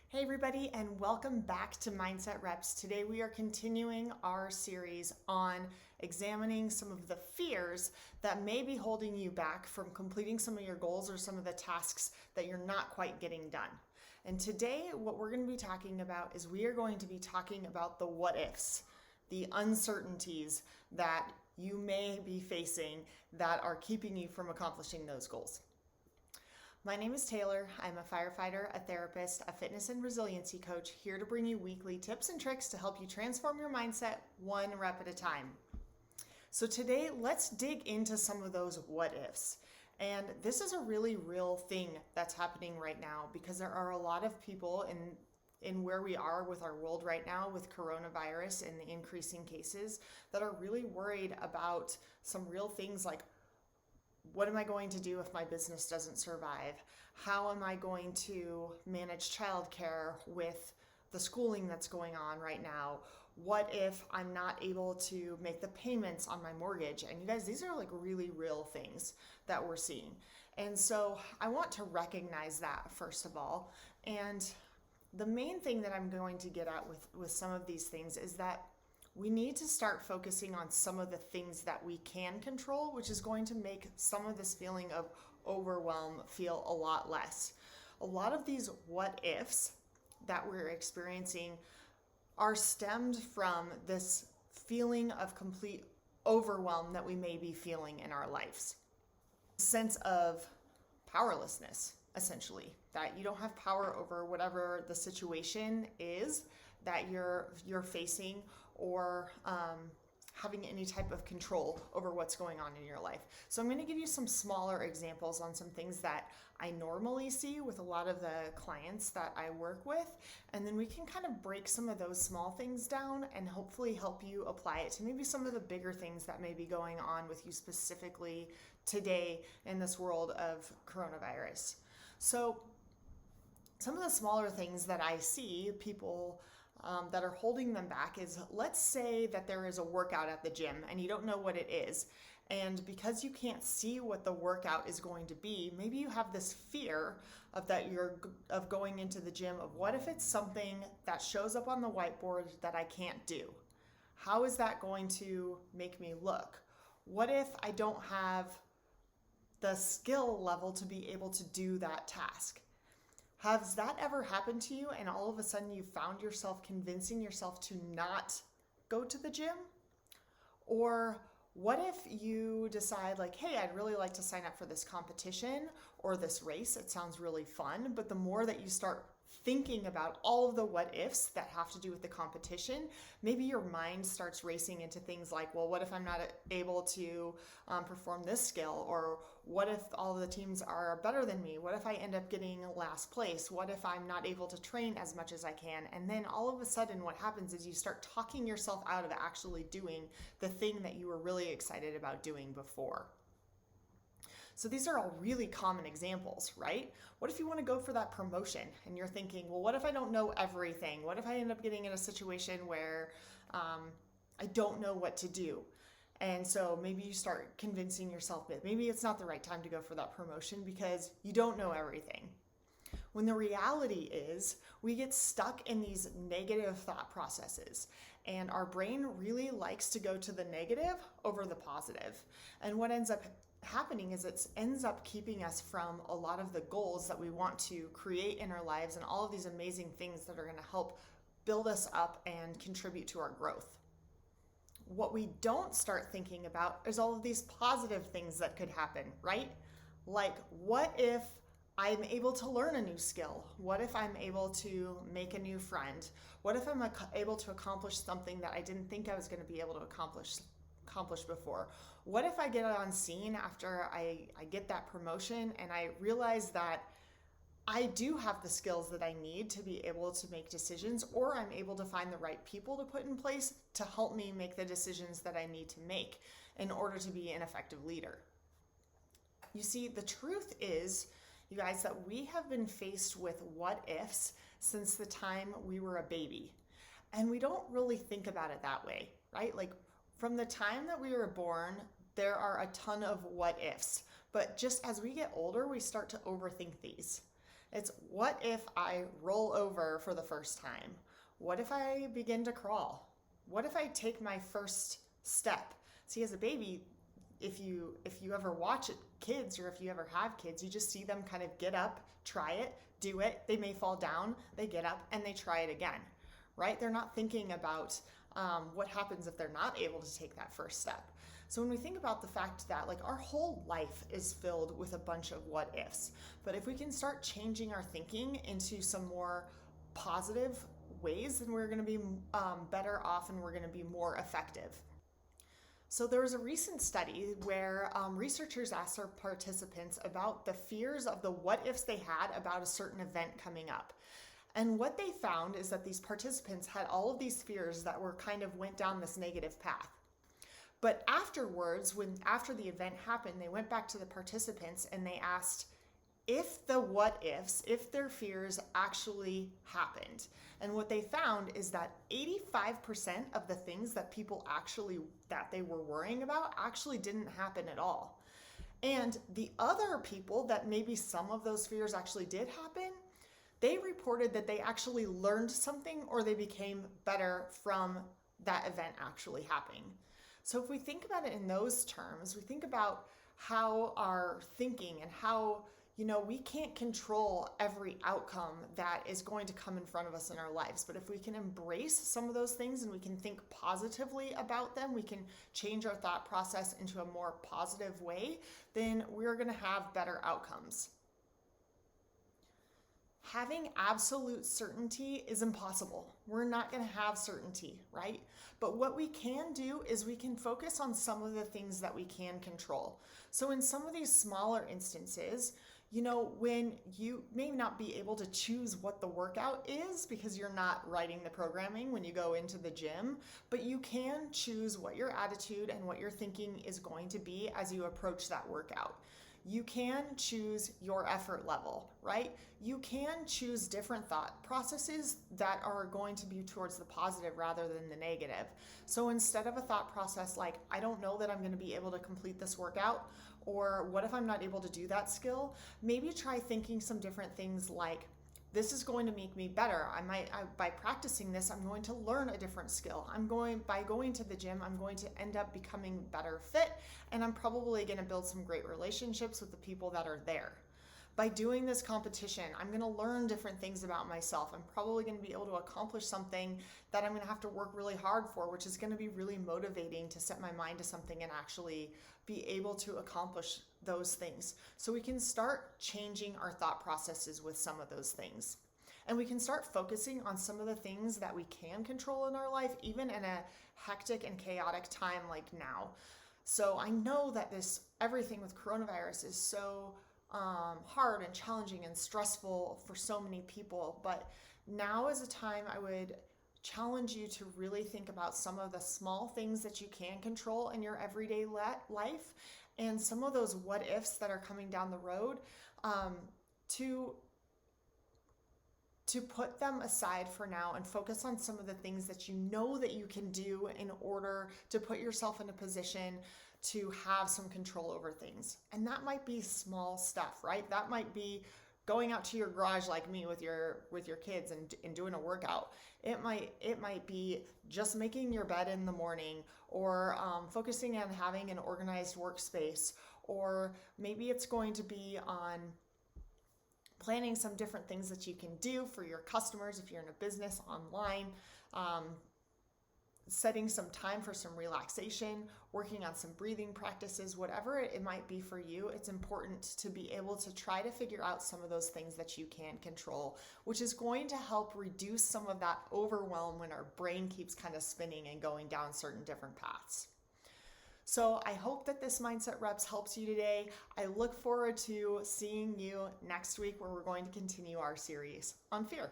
Hey everybody, and welcome back to Mindset Reps. Today we are continuing our series on examining some of the fears that may be holding you back from completing some of your goals or some of the tasks that you're not quite getting done. And today what we're going to be talking about is we are going to be talking about the what ifs, the uncertainties that you may be facing that are keeping you from accomplishing those goals. My name is Taylor. I'm a firefighter, a therapist, a fitness and resiliency coach, here to bring you weekly tips and tricks to help you transform your mindset one rep at a time. So today, let's dig into some of those what ifs. And this is a really real thing that's happening right now because there are a lot of people in where we are with our world right now with coronavirus and the increasing cases that are really worried about some real things like, what am I going to do if my business doesn't survive? How am I going to manage childcare with the schooling that's going on right now? What if I'm not able to make the payments on my mortgage? And you guys, these are like really real things that we're seeing. And so I want to recognize that first of all. And the main thing that I'm going to get at with some of these things is that we need to start focusing on some of the things that we can control, which is going to make some of this feeling of overwhelm feel a lot less. A lot of these what ifs that we're experiencing are stemmed from this feeling of complete overwhelm that we may be feeling in our lives. Sense of powerlessness, essentially, that you don't have power over whatever the situation is that you're facing, or having any type of control over what's going on in your life. So I'm going to give you some smaller examples on some things that I normally see with a lot of the clients that I work with, and then we can kind of break some of those small things down and hopefully help you apply it to maybe some of the bigger things that may be going on with you specifically today in this world of coronavirus. So some of the smaller things that I see people that are holding them back is, let's say that there is a workout at the gym and you don't know what it is. And because you can't see what the workout is going to be, maybe you have this fear of going into the gym of, what if it's something that shows up on the whiteboard that I can't do? How is that going to make me look? What if I don't have the skill level to be able to do that task? Has that ever happened to you and all of a sudden you found yourself convincing yourself to not go to the gym? Or what if you decide like, hey, I'd really like to sign up for this competition or this race. It sounds really fun, but the more that you start thinking about all of the what ifs that have to do with the competition, maybe your mind starts racing into things like, well, what if I'm not able to perform this skill? Or what if all of the teams are better than me? What if I end up getting last place? What if I'm not able to train as much as I can? And then all of a sudden what happens is you start talking yourself out of actually doing the thing that you were really excited about doing before. So these are all really common examples, right? What if you want to go for that promotion and you're thinking, well, what if I don't know everything? What if I end up getting in a situation where I don't know what to do? And so maybe you start convincing yourself that maybe it's not the right time to go for that promotion because you don't know everything. When the reality is, we get stuck in these negative thought processes, and our brain really likes to go to the negative over the positive. And what ends up happening is it ends up keeping us from a lot of the goals that we want to create in our lives and all of these amazing things that are going to help build us up and contribute to our growth. What we don't start thinking about is all of these positive things that could happen, right? Like, what if I'm able to learn a new skill? What if I'm able to make a new friend? What if I'm able to accomplish something that I didn't think I was going to be able to accomplish before? What if I get on scene after I get that promotion and I realize that I do have the skills that I need to be able to make decisions, or I'm able to find the right people to put in place to help me make the decisions that I need to make in order to be an effective leader? You see, the truth is, you guys, that we have been faced with what ifs since the time we were a baby. And we don't really think about it that way, right? Like, from the time that we were born, there are a ton of what ifs. But just as we get older, we start to overthink these. It's what if I roll over for the first time? What if I begin to crawl? What if I take my first step? See, as a baby, if you ever watch kids, or if you ever have kids, you just see them kind of get up, try it, do it. They may fall down, they get up, and they try it again, right? They're not thinking about what happens if they're not able to take that first step. So when we think about the fact that like our whole life is filled with a bunch of what ifs, but if we can start changing our thinking into some more positive ways, then we're going to be better off, and we're going to be more effective. So there was a recent study where researchers asked their participants about the fears of the what ifs they had about a certain event coming up. And what they found is that these participants had all of these fears that were kind of went down this negative path. But afterwards, after the event happened, they went back to the participants and they asked if the what ifs, if their fears actually happened. And what they found is that 85% of the things that that they were worrying about actually didn't happen at all. And the other people that maybe some of those fears actually did happen, they reported that they actually learned something, or they became better from that event actually happening. So if we think about it in those terms, we think about how our thinking and how, we can't control every outcome that is going to come in front of us in our lives. But if we can embrace some of those things and we can think positively about them, we can change our thought process into a more positive way, then we're going to have better outcomes. Having absolute certainty is impossible. We're not going to have certainty, right? But what we can do is we can focus on some of the things that we can control. So in some of these smaller instances, when you may not be able to choose what the workout is because you're not writing the programming when you go into the gym, but you can choose what your attitude and what your thinking is going to be as you approach that workout. You can choose your effort level, right? You can choose different thought processes that are going to be towards the positive rather than the negative. So instead of a thought process like, I don't know that I'm going to be able to complete this workout, or what if I'm not able to do that skill, maybe try thinking some different things like, this is going to make me better. By practicing this, I'm going to learn a different skill. By going to the gym, I'm going to end up becoming better fit, and I'm probably going to build some great relationships with the people that are there. By doing this competition, I'm going to learn different things about myself. I'm probably going to be able to accomplish something that I'm going to have to work really hard for, which is going to be really motivating to set my mind to something and actually be able to accomplish those things. So we can start changing our thought processes with some of those things. And we can start focusing on some of the things that we can control in our life, even in a hectic and chaotic time like now. So I know that everything with coronavirus is so hard and challenging and stressful for so many people, but now is a time I would challenge you to really think about some of the small things that you can control in your everyday life, and some of those what ifs that are coming down the road, to put them aside for now and focus on some of the things that you know that you can do in order to put yourself in a position to have some control over things. And that might be small stuff, right? That might be going out to your garage like me with your kids and doing a workout. It might be just making your bed in the morning, or focusing on having an organized workspace, or maybe it's going to be on planning some different things that you can do for your customers if you're in a business online, setting some time for some relaxation, working on some breathing practices, whatever it might be for you. It's important to be able to try to figure out some of those things that you can control, which is going to help reduce some of that overwhelm when our brain keeps kind of spinning and going down certain different paths. So I hope that this Mindset Reps helps you today. I look forward to seeing you next week, where we're going to continue our series on fear.